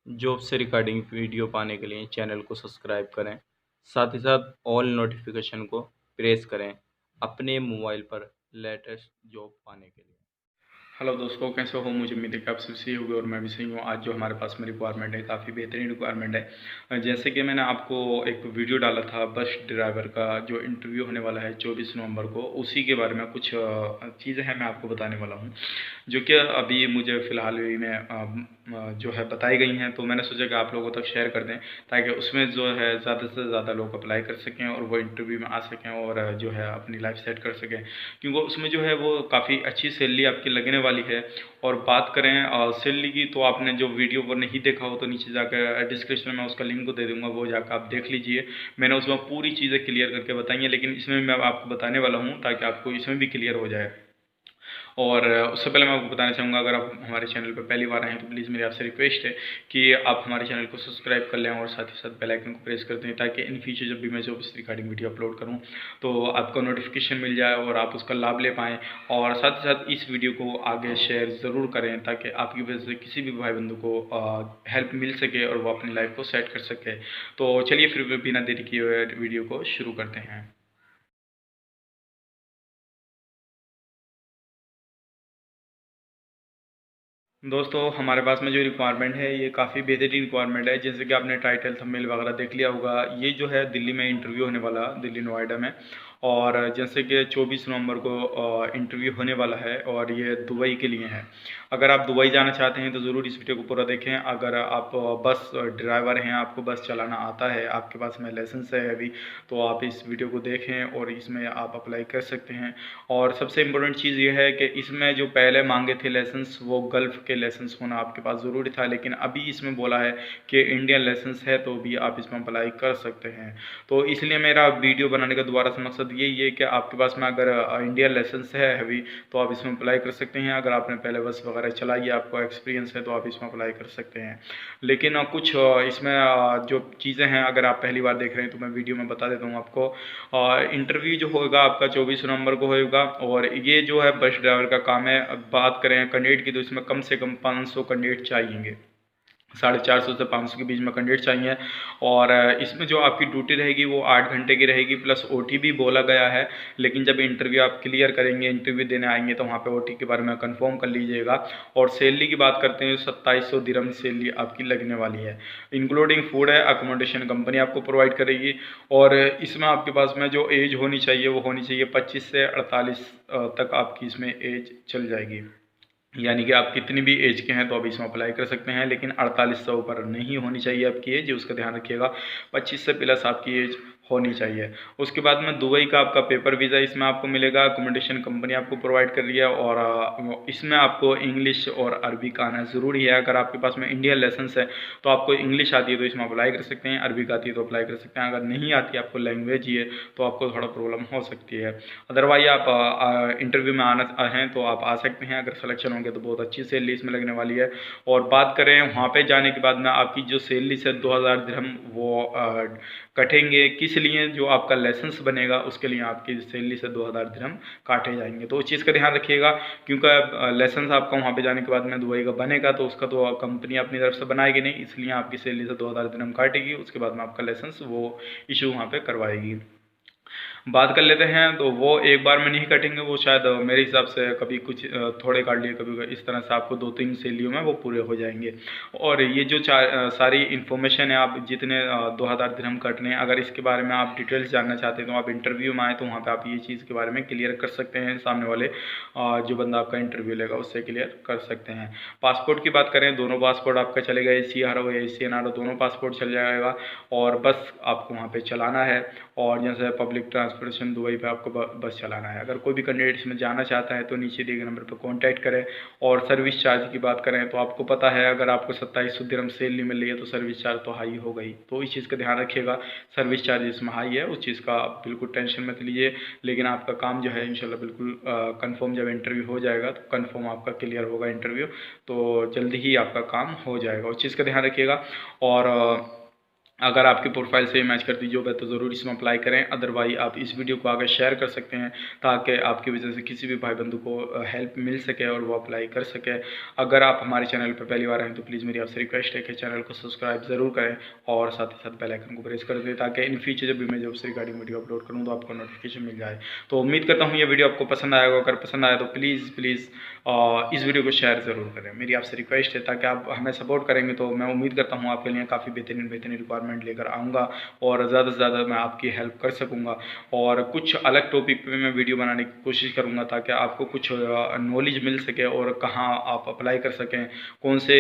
Job से regarding video पाने के लिए चैनल को सब्सक्राइब करें। साथ ही साथ ऑल नोटिफिकेशन को प्रेस करें अपने मोबाइल पर लेटेस्ट जॉब पाने के लिए। हेलो दोस्तों, कैसे हो? मुझे उम्मीद है कि आप सब सही होंगे और मैं भी सही हूँ। आज जो हमारे पास में रिक्वायरमेंट है, काफ़ी बेहतरीन रिक्वायरमेंट है। जैसे कि मैंने आपको एक वीडियो डाला था बस ड्राइवर का, जो इंटरव्यू होने वाला है 24 नवंबर को, उसी के बारे में कुछ चीज़ें हैं मैं आपको बताने वाला हूँ, जो कि अभी मुझे फ़िलहाल ही में जो है बताई गई हैं। तो मैंने सोचा कि आप लोगों तक शेयर कर दें, ताकि उसमें जो है ज़्यादा से ज़्यादा लोग अप्लाई कर सकें और वो इंटरव्यू में आ सकें और जो है अपनी लाइफ सेट कर सकें, क्योंकि उसमें जो है वो काफ़ी अच्छी सैलरी आपकी लगने वाली है। और बात करें सैलरी की, तो आपने जो वीडियो को नहीं देखा हो तो नीचे जाकर डिस्क्रिप्शन में उसका लिंक को दे दूंगा, वो जाकर आप देख लीजिए। मैंने उसमें पूरी चीज़ें क्लियर करके बताई हैं, लेकिन इसमें मैं आपको बताने वाला हूँ ताकि आपको इसमें भी क्लियर हो जाए। और उससे पहले मैं आपको बताना चाहूँगा, अगर आप हमारे चैनल पर पहली बार आए हैं तो प्लीज़ मेरी आपसे रिक्वेस्ट है कि आप हमारे चैनल को सब्सक्राइब कर लें और साथ ही साथ बेल आइकन को प्रेस कर दें, ताकि इन फ्यूचर जब भी मैं जो इस रिगार्डिंग वीडियो अपलोड करूँ तो आपको नोटिफिकेशन मिल जाए और आप उसका लाभ ले पाएँ। और साथ ही साथ इस वीडियो को आगे शेयर ज़रूर करें, ताकि आपकी वजह से किसी भी भाई बंधु को हेल्प मिल सके और वो अपनी लाइफ को सेट कर सके। तो चलिए फिर बिना देरी किए हुए वीडियो को शुरू करते हैं। दोस्तों, हमारे पास में जो रिक्वायरमेंट है ये काफ़ी बेहतरीन रिक्वायरमेंट है। जैसे कि आपने टाइटल थंबनेल वगैरह देख लिया होगा, ये जो है दिल्ली में इंटरव्यू होने वाला, दिल्ली नोएडा में। और जैसे कि 24 नवंबर को इंटरव्यू होने वाला है और ये दुबई के लिए है। अगर आप दुबई जाना चाहते हैं तो ज़रूर इस वीडियो को पूरा देखें। अगर आप बस ड्राइवर हैं, आपको बस चलाना आता है, आपके पास में लाइसेंस है अभी, तो आप इस वीडियो को देखें और इसमें आप अप्लाई कर सकते हैं। और सबसे इम्पोर्टेंट चीज़ ये है कि इसमें जो पहले मांगे थे लाइसेंस, वो गल्फ़ के लाइसेंस होना आपके पास ज़रूरी था, लेकिन अभी इसमें बोला है कि इंडियन लाइसेंस है तो भी आप इसमें अप्लाई कर सकते हैं। तो इसलिए मेरा वीडियो बनाने का दोबारा से मकसद यही है कि आपके पास में अगर इंडियन लाइसेंस है अभी, तो आप इसमें अप्लाई कर सकते हैं। अगर आपने पहले बस वगैरह चलाई है, आपको एक्सपीरियंस है, तो आप इसमें अप्लाई कर सकते हैं। लेकिन कुछ इसमें जो चीज़ें हैं, अगर आप पहली बार देख रहे हैं तो मैं वीडियो में बता देता हूँ आपको। इंटरव्यू जो होगा आपका 24 नवंबर को होगा, और ये जो है बस ड्राइवर का काम है। अब बात करें कैंडिडेट की, तो इसमें कम से कम 500 कैंडिडेट चाहिए, 450 से 500 के बीच में कैंडिडेट चाहिए। और इसमें जो आपकी ड्यूटी रहेगी वो 8 घंटे की रहेगी, प्लस ओटी भी बोला गया है। लेकिन जब इंटरव्यू आप क्लियर करेंगे, इंटरव्यू देने आएंगे, तो वहाँ पे ओटी के बारे में कंफर्म कर लीजिएगा। और सैलरी की बात करते हैं, 2700 दिरहम सैलरी आपकी लगने वाली है, इंक्लूडिंग फूड है, अकोमोडेशन कंपनी आपको प्रोवाइड करेगी। और इसमें आपके पास में जो एज होनी चाहिए वो होनी चाहिए 25 से 48 तक आपकी इसमें एज चल जाएगी। यानी कि आप कितनी भी एज के हैं तो आप इसमें अप्लाई कर सकते हैं, लेकिन 48 से ऊपर नहीं होनी चाहिए आपकी एज, उसका ध्यान रखिएगा। 25 से प्लस आपकी एज होनी चाहिए। उसके बाद में दुबई का आपका पेपर वीज़ा इसमें आपको मिलेगा, अकोमोडेशन कंपनी आपको प्रोवाइड कर रही है। और इसमें आपको इंग्लिश और अरबी का आना ज़रूरी है। अगर आपके पास में इंडियन लाइसेंस है तो आपको इंग्लिश आती है तो इसमें अप्लाई कर सकते हैं, अरबी आती है तो अप्लाई कर सकते हैं। अगर नहीं आती आपको लैंग्वेज ही है तो आपको थोड़ा प्रॉब्लम हो सकती है। अदरवाइज आप इंटरव्यू में आना हैं तो आप आ सकते हैं। अगर सिलेक्शन होंगे तो बहुत अच्छी सैलरी इसमें लगने वाली है। और बात करें वहाँ पे जाने के बाद में, आपकी जो सैलरी से 2000 दिरहम वो कटेंगे। किस लिए? जो आपका लाइसेंस बनेगा उसके लिए आपकी सैलरी से 2000 दिरहम काटे जाएंगे। तो उस चीज़ का ध्यान रखिएगा, क्योंकि लाइसेंस आपका वहाँ पे जाने के बाद में दुबई का बनेगा, तो उसका तो कंपनी अपनी तरफ से बनाएगी नहीं, इसलिए आपकी सैलरी से 2000 दिरहम काटेगी। उसके बाद में आपका लाइसेंस वो इशू वहाँ पे करवाएगी। बात कर लेते हैं, तो वो एक बार में नहीं कटेंगे, वो शायद मेरे हिसाब से कभी कुछ थोड़े काट लिए, कभी इस तरह से आपको 2-3 सैलरियों में वो पूरे हो जाएंगे। और ये जो सारी इन्फॉर्मेशन है, आप जितने 2000 दिरहम कटने हैं, अगर इसके बारे में आप डिटेल्स जानना चाहते हैं तो आप इंटरव्यू में आए तो वहाँ पे आप ये चीज़ के बारे में क्लियर कर सकते हैं। सामने वाले जो बंदा आपका इंटरव्यू लेगा उससे क्लियर कर सकते हैं। पासपोर्ट की बात करें, दोनों पासपोर्ट आपका चलेगा, ACR हो या ACNR हो, दोनों पासपोर्ट चल जाएगा। और बस आपको वहाँ पे चलाना है। और जैसे पब्लिक ट्रांसपोर्टेशन दुबई पे आपको बस चलाना है। अगर कोई भी कैंडिडेट इसमें जाना चाहता है तो नीचे दिए गए नंबर पर कॉन्टैक्ट करें। और सर्विस चार्ज की बात करें तो आपको पता है, अगर आपको 2700 दिरहम सैलरी मिल रही है तो सर्विस चार्ज तो हाई हो गई। तो इस चीज़ का ध्यान रखिएगा, सर्विस चार्ज इसमें हाई है, उस चीज़ का आप बिल्कुल टेंशन मत लीजिए। लेकिन आपका काम जो है इंशाल्लाह बिल्कुल कंफर्म, जब इंटरव्यू हो जाएगा तो कंफर्म आपका क्लियर होगा इंटरव्यू, तो जल्दी ही आपका काम हो जाएगा, उस चीज़ का ध्यान रखिएगा। और अगर आपकी प्रोफाइल से मैच करती जॉब है तो ज़रूर इसमें अप्लाई करें। अदरवाइज़ आप इस वीडियो को आगे शेयर कर सकते हैं ताकि आपकी वजह से किसी भी भाई बंधु को हेल्प मिल सके और वो अप्लाई कर सके। अगर आप हमारे चैनल पर पहली बार आएँ तो प्लीज़ मेरी आपसे रिक्वेस्ट है कि चैनल को सब्सक्राइब ज़रूर करें और साथ ही साथ बेल आइकन को प्रेस कर दें ताकि इन फ्यूचर जब भी मैं जॉब से रिगार्डिंग वीडियो अपलोड करूँ तो आपको नोटिफिकेशन मिल जाए। तो उम्मीद करता हूँ ये वीडियो आपको पसंद आएगा। अगर पसंद आया तो प्लीज़ इस वीडियो को शेयर ज़रूर करें। मेरी आपसे रिक्वेस्ट है ताकि आप हमें सपोर्ट करेंगे तो मैं उम्मीद करता हूँ आपके लिए काफ़ी बेहतरीन रिक्वायरमेंट लेकर आऊँगा और ज़्यादा से ज़्यादा मैं आपकी हेल्प कर सकूँगा और कुछ अलग टॉपिक पे मैं वीडियो बनाने की कोशिश करूँगा ताकि आपको कुछ नॉलेज मिल सके और कहाँ आप अप्लाई कर सकें, कौन से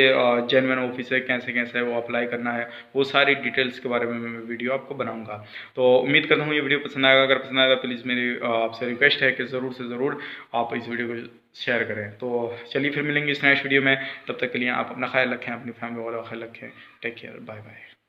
जेन्युइन ऑफिस है, कैसे कैसे वो अप्लाई करना है, वो सारी डिटेल्स के बारे में मैं वीडियो आपको बनाऊँगा। तो उम्मीद करता हूँ ये वीडियो पसंद आएगा। अगर पसंद आएगा प्लीज़ मेरी आपसे रिक्वेस्ट है कि ज़रूर से ज़रूर आप इस वीडियो को शेयर करें। तो चलिए फिर मिलेंगे इस नेक्स्ट वीडियो में, तब तक के लिए आप अपना ख्याल रखें, अपनी फैमिली वालों का ख्याल रखें। Take care, bye bye.